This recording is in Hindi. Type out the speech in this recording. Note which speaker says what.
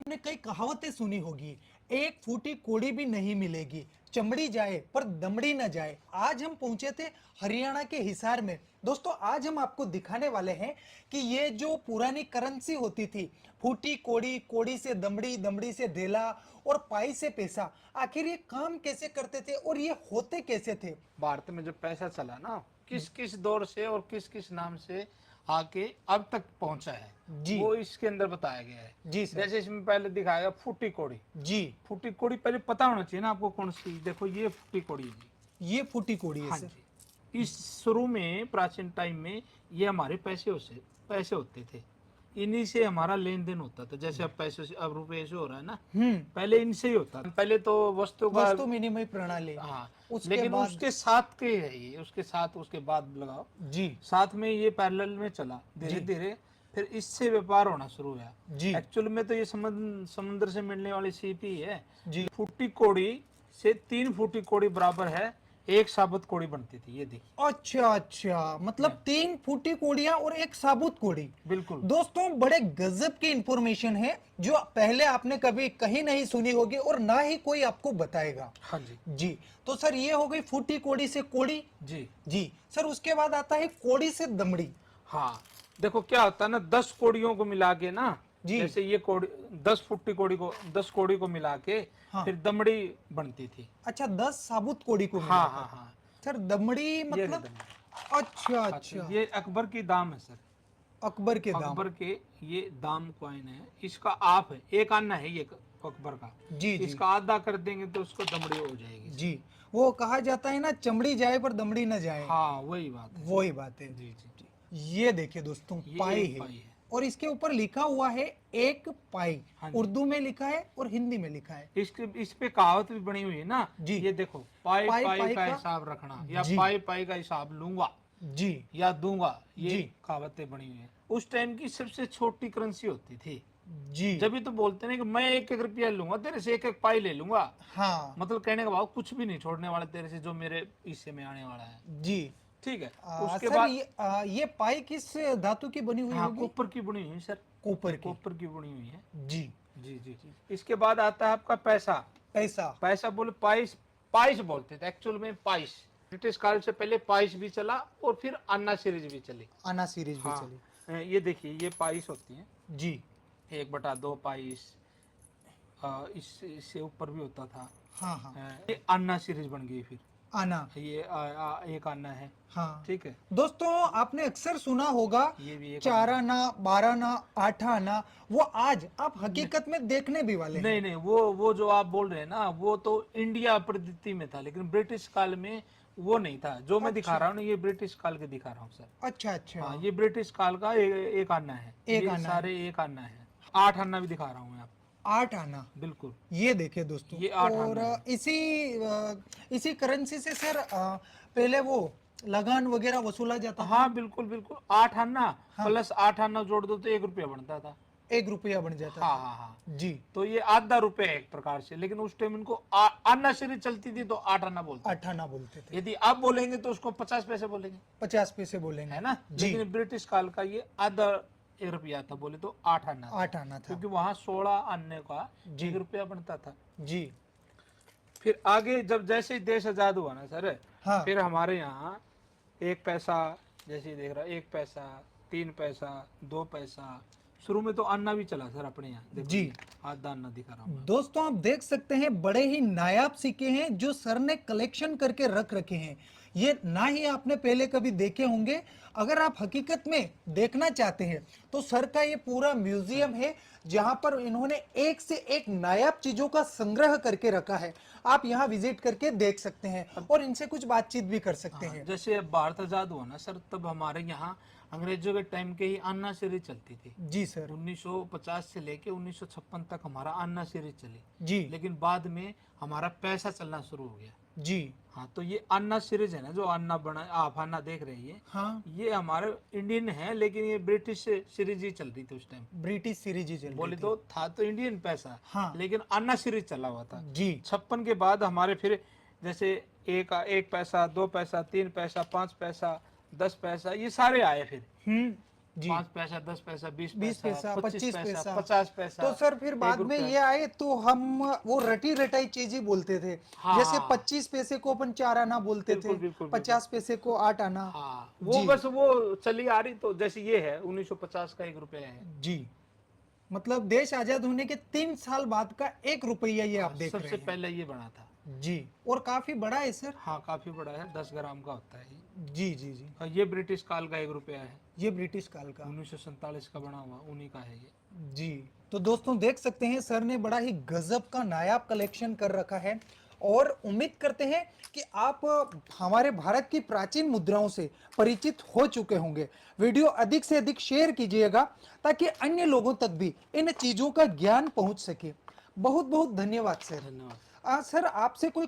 Speaker 1: आपने कई कहावतें सुनी होगी, एक फूटी कोड़ी भी नहीं मिलेगी, चमड़ी जाए पर दमड़ी न जाए। आज हम पहुंचे थे हरियाणा के हिसार में। दोस्तों आज हम आपको दिखाने वाले हैं कि ये जो पुरानी करेंसी होती थी, फूटी कोड़ी, कोड़ी से दमड़ी, दमड़ी से धेला और पाई से पैसा, आखिर ये काम कैसे करते थे और ये होते कैसे थे।
Speaker 2: भारत में जो पैसा चला ना, किस किस दौर से और किस किस नाम से आके अब तक पहुंचा है,
Speaker 1: जी
Speaker 2: वो इसके अंदर बताया गया है।
Speaker 1: जी सर।
Speaker 2: जैसे इसमें पहले दिखाया फूटी कोड़ी।
Speaker 1: जी,
Speaker 2: फूटी कोड़ी पहले पता होना चाहिए ना आपको कौन सी। देखो ये फूटी कोड़ी है जी।
Speaker 1: ये फूटी कोड़ी है
Speaker 2: हाँ
Speaker 1: सर।
Speaker 2: जी। इस शुरू में प्राचीन टाइम में ये हमारे पैसे होते थे। इन्हीं से हमारा लेन देन होता था। जैसे अब पैसे से, अब रुपये से हो रहा है ना, पहले इनसे ही होता था। पहले तो वस्तु का,
Speaker 1: वस्तु विनिमय प्रणाली।
Speaker 2: हाँ,
Speaker 1: उसके
Speaker 2: लेकिन
Speaker 1: बाद
Speaker 2: उसके साथ के है ये, उसके साथ उसके बाद लगाओ,
Speaker 1: जी
Speaker 2: साथ में ये पैरेलल में चला धीरे
Speaker 1: जी
Speaker 2: धीरे। फिर इससे व्यापार होना शुरू हुआ।
Speaker 1: जी
Speaker 2: एक्चुअल में तो ये समुद्र से मिलने वाली सीप ही है।
Speaker 1: जी।
Speaker 2: फूटी कोड़ी से 3 फूटी कोड़ी बराबर है एक साबुत कोड़ी बनती थी। ये देखिए।
Speaker 1: अच्छा अच्छा, मतलब 3 फूटी कोड़ियां और एक साबुत कोड़ी।
Speaker 2: बिल्कुल।
Speaker 1: दोस्तों बड़े गजब की इंफॉर्मेशन है जो पहले आपने कभी कहीं नहीं सुनी होगी और ना ही कोई आपको बताएगा।
Speaker 2: हाँ जी।
Speaker 1: जी। तो सर ये हो गई फूटी कोड़ी से कोड़ी।
Speaker 2: जी
Speaker 1: जी सर, उसके बाद आता है कोड़ी से दमड़ी।
Speaker 2: हाँ। देखो क्या होता है ना, 10 कोड़ियों को मिला के ना,
Speaker 1: जी
Speaker 2: जैसे ये कोड़ी, 10 फुट्टी कोड़ी को, 10 कोड़ी को मिला के
Speaker 1: हाँ।
Speaker 2: फिर दमड़ी बनती थी।
Speaker 1: अच्छा, 10 साबुत कोड़ी को
Speaker 2: हाँ
Speaker 1: मिलाकर।
Speaker 2: हाँ हाँ।
Speaker 1: सर दमड़ी
Speaker 2: ये रही
Speaker 1: मतलब।
Speaker 2: दमड़ी।
Speaker 1: अच्छा
Speaker 2: अच्छा,
Speaker 1: अच्छा।
Speaker 2: ये अकबर की दाम है सर।
Speaker 1: अकबर के दाम।
Speaker 2: अकबर के ये दाम कॉइन है। इसका आप है, एक आना है ये अकबर का।
Speaker 1: जी जी
Speaker 2: इसका आधा कर देंगे तो उसको दमड़ी हो जाएगी सर।
Speaker 1: जी। वो कहा जाता है ना, चमड़ी जाए पर दमड़ी न जाए।
Speaker 2: हाँ वही बात है
Speaker 1: वही
Speaker 2: सर।
Speaker 1: बात है।
Speaker 2: जी जी।
Speaker 1: ये देखिए दोस्तों,
Speaker 2: ये
Speaker 1: पाई
Speaker 2: एक
Speaker 1: है
Speaker 2: पाई है।
Speaker 1: और इसके ऊपर लिखा हुआ है एक पाई।
Speaker 2: हाँ जी।
Speaker 1: उर्दू में लिखा है और हिंदी में लिखा है।
Speaker 2: इसके इस पे कहावत भी बनी हुई है ना।
Speaker 1: जी।
Speaker 2: ये देखो, पाई
Speaker 1: पाई
Speaker 2: पाई
Speaker 1: पाई
Speaker 2: का
Speaker 1: का।
Speaker 2: हिसाब रखना, या
Speaker 1: जी
Speaker 2: पाई पाई का हिसाब लूंगा
Speaker 1: जी
Speaker 2: या दूंगा, ये
Speaker 1: जी
Speaker 2: कहावतें बनी हुई है। उस टाइम की सबसे छोटी करेंसी होती थी।
Speaker 1: जी।
Speaker 2: जब भी तो बोलते ना कि मैं 1 1 रुपया लूंगा तेरे से, 1 1 पाई ले लूंगा।
Speaker 1: हाँ
Speaker 2: मतलब कहने का भाव कुछ भी नहीं छोड़ने वाला तेरे से जो मेरे हिस्से में आने वाला है।
Speaker 1: जी।
Speaker 2: ठीक है। उसके
Speaker 1: सर
Speaker 2: बाद,
Speaker 1: ये पाई किस धातु की बनी हुई
Speaker 2: हाँ,
Speaker 1: होगी।
Speaker 2: कॉपर की बनी हुई है सर। ये
Speaker 1: कॉपर की।
Speaker 2: कॉपर की बनी हुई है।
Speaker 1: जी।
Speaker 2: जी जी जी। इसके बाद आता है आपका पैसा।
Speaker 1: पैसा।
Speaker 2: पैसा बोले पाइस, पाइस बोलते थे एक्चुअल में, पाइस। ब्रिटिश काल से पहले पाइस भी चला और फिर अन्ना सीरीज भी चली।
Speaker 1: आना सीरीज भी
Speaker 2: हाँ।
Speaker 1: चली।
Speaker 2: ये देखिए, ये पाइस होती है।
Speaker 1: जी।
Speaker 2: 1/2 पाइस। इससे ऊपर भी होता था।
Speaker 1: हाँ हाँ।
Speaker 2: ये अन्ना सीरीज बन गई फिर।
Speaker 1: आना।
Speaker 2: ये एक अन्ना है।
Speaker 1: हाँ।
Speaker 2: ठीक है।
Speaker 1: दोस्तों आपने अक्सर सुना होगा
Speaker 2: ये भी एक अन्ना
Speaker 1: 4
Speaker 2: है।
Speaker 1: आना, 12 आना, 8 आना। वो आज आप हकीकत में देखने भी वाले
Speaker 2: नहीं
Speaker 1: हैं।
Speaker 2: नहीं, वो जो आप बोल रहे हैं ना, वो तो इंडिया पद्धति में था, लेकिन ब्रिटिश काल में वो नहीं था। जो मैं दिखा
Speaker 1: अच्छा
Speaker 2: रहा हूँ ना, ये ब्रिटिश काल के दिखा रहा हूँ सर।
Speaker 1: अच्छा अच्छा।
Speaker 2: हाँ, ये ब्रिटिश काल का एक आना है।
Speaker 1: एक
Speaker 2: ये
Speaker 1: आना है।
Speaker 2: सारे एक आना है। 8 आना भी दिखा रहा हूँ मैं आपको।
Speaker 1: 8 आना।
Speaker 2: बिल्कुल।
Speaker 1: ये देखिए दोस्तों।
Speaker 2: ये 8 आना
Speaker 1: और
Speaker 2: है।
Speaker 1: इसी करेंसी से सर पहले वो लगान वगैरह वसूला जाता था।
Speaker 2: हाँ बिल्कुल बिल्कुल। 8 आना
Speaker 1: हाँ।
Speaker 2: प्लस 8 आना जोड़ दो तो 1 रुपया बनता था।
Speaker 1: 1 रुपया बन जाता
Speaker 2: हाँ
Speaker 1: था।
Speaker 2: हाँ हाँ।
Speaker 1: जी।
Speaker 2: तो ये आधा रुपया है एक प्रकार से, लेकिन उस टाइम इनको आना सीरीज चलती थी तो 8 आना बोलते
Speaker 1: 8
Speaker 2: थे।
Speaker 1: आना बोलते थे।
Speaker 2: यदि आप बोलेंगे तो उसको 50 पैसे बोलेंगे।
Speaker 1: 50 पैसे बोलेंगे।
Speaker 2: है ना।
Speaker 1: जी।
Speaker 2: लेकिन ब्रिटिश काल का ये आधा 1 रुपया था, बोले तो 8 आना था।
Speaker 1: 8 आना था।
Speaker 2: क्योंकि वहां 16 आने का
Speaker 1: जी
Speaker 2: 1 रुपया बनता था।
Speaker 1: जी।
Speaker 2: फिर आगे जब जैसे ही देश आजाद हुआ ना सर,
Speaker 1: हाँ।
Speaker 2: फिर हमारे यहाँ 1 पैसा, जैसे ही देख रहा, 1 पैसा, 3 पैसा, 2 पैसा। शुरू में तो अन्ना भी चला सर अपने यहाँ। देखो
Speaker 1: जी।
Speaker 2: ये आधा अन्ना दिखा रहा हूँ मैं।
Speaker 1: दोस्तों आप देख सकते हैं बड़े ही नायाब सिक्के हैं जो सर ने कलेक्शन करके रख रखे हैं। ये ना ही आपने पहले कभी देखे होंगे। अगर आप हकीकत में देखना चाहते हैं तो सर का ये पूरा म्यूजियम है जहां पर इन्होंने एक से एक नायाब चीजों का संग्रह करके रखा है। आप यहाँ विजिट करके देख सकते हैं और इनसे कुछ बातचीत भी कर सकते
Speaker 2: हाँ,
Speaker 1: हैं।
Speaker 2: जैसे अब भारत आजाद हुआ ना सर, तब हमारे यहाँ अंग्रेजों के टाइम के ही अन्ना सीरीज चलती थी।
Speaker 1: जी सर।
Speaker 2: 1950 से लेके 1956 तक हमारा अन्ना सीरीज चली।
Speaker 1: जी
Speaker 2: लेकिन बाद में हमारा पैसा चलना शुरू हो गया।
Speaker 1: जी।
Speaker 2: हाँ, तो ये अन्ना सीरीज है ना, जो अन्ना बना, आप अन्ना देख रहे हैं,
Speaker 1: हाँ,
Speaker 2: ये हमारे इंडियन है, लेकिन ये ब्रिटिश सीरीज ही चल रही थी उस टाइम।
Speaker 1: ब्रिटिश सीरीज ही चल रही
Speaker 2: बोले
Speaker 1: थी।
Speaker 2: तो था तो इंडियन पैसा,
Speaker 1: हाँ।
Speaker 2: लेकिन अन्ना सीरीज चला हुआ था।
Speaker 1: जी
Speaker 2: 56 के बाद हमारे फिर जैसे 1 पैसा, 2 पैसा, 3 पैसा, 5 पैसा, 10 पैसा, ये सारे आए फिर।
Speaker 1: हम्म। जी।
Speaker 2: 5 पैसा, 10 पैसा, 20
Speaker 1: 20 पैसा, 25 पैसा,
Speaker 2: 50 पैसा।
Speaker 1: तो सर फिर बाद
Speaker 2: 1
Speaker 1: में
Speaker 2: रुपया।
Speaker 1: ये आए तो हम वो रटी रटाई चीज ही बोलते थे।
Speaker 2: हाँ,
Speaker 1: जैसे
Speaker 2: हाँ।
Speaker 1: 25 पैसे को अपन 4 आना बोलते
Speaker 2: बिल्कुल,
Speaker 1: थे,
Speaker 2: बिल्कुल,
Speaker 1: 50 पैसे को 8 आना।
Speaker 2: हाँ, वो
Speaker 1: जी
Speaker 2: बस वो चली आ रही, तो जैसे ये है 1950 का 1 रुपया है।
Speaker 1: जी, मतलब देश आजाद होने के 3 साल बाद का 1 रुपया ये आप देख रहे
Speaker 2: सबसे
Speaker 1: हैं।
Speaker 2: पहले ये बना था।
Speaker 1: जी, और काफी बड़ा है सर।
Speaker 2: हाँ, काफी बड़ा है, 10 ग्राम का होता है ये।
Speaker 1: जी जी जी,
Speaker 2: और ये ब्रिटिश काल का 1 रुपया है,
Speaker 1: ये ब्रिटिश काल का।
Speaker 2: 1947 का बना हुआ, उन्हीं का है ये।
Speaker 1: जी, तो दोस्तों देख सकते हैं सर ने बड़ा ही गजब का नायाब कलेक्शन कर रखा है, और उम्मीद करते हैं कि आप हमारे भारत की प्राचीन मुद्राओं से परिचित हो चुके होंगे। वीडियो अधिक से अधिक शेयर कीजिएगा ताकि अन्य लोगों तक भी इन चीजों का ज्ञान पहुंच सके। बहुत बहुत धन्यवाद सर।
Speaker 2: धन्यवाद।
Speaker 1: सर आपसे कोई